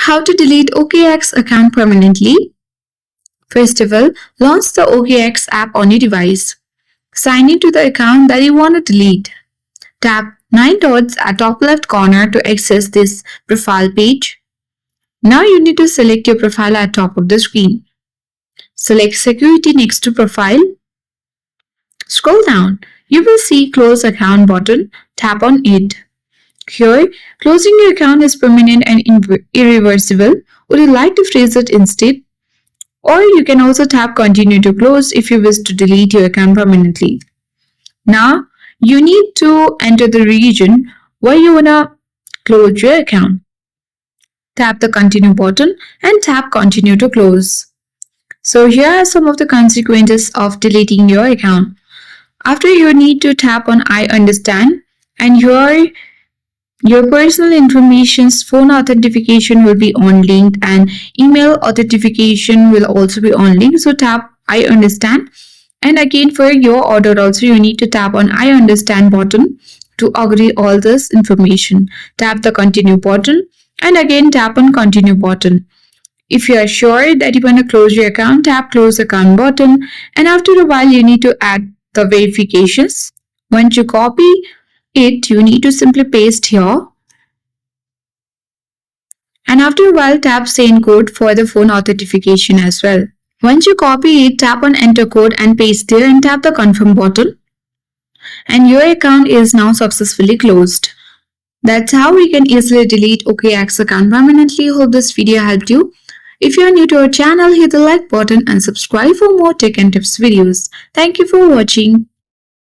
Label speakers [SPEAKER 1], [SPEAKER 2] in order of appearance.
[SPEAKER 1] How to delete OKX account permanently? First of all, launch the OKX app on your device. Sign in to the account that you want to delete. Tap 9 dots at top left corner to access this profile page. Now you need to select your profile at top of the screen. Select Security next to Profile. Scroll down. You will see Close Account button. Tap on it. Here, closing your account is permanent and irreversible. Would you like to freeze it instead? Or you can also tap Continue to close if you wish to delete your account permanently. Now, you need to enter the region where you want to close your account. Tap the Continue button and tap Continue to close. So here are some of the consequences of deleting your account. After, you need to tap on I understand, and here your personal information's phone authentication will be on linked and email authentication will also be on linked. So tap I understand. And again, for your order also, you need to tap on I understand button to agree all this information. Tap the Continue button and again tap on Continue button. If you are sure that you want to close your account, tap Close Account button, and after a while you need to add the verifications. Once you copy it, you need to simply paste here. And after a while, tap Send Code for the phone authentication as well. Once you copy it, tap on Enter Code and paste there and tap the Confirm button. And your account is now successfully closed. That's how we can easily delete OKEX account permanently. Hope this video helped you. If you are new to our channel, hit the like button and subscribe for more tech and tips videos. Thank you for watching.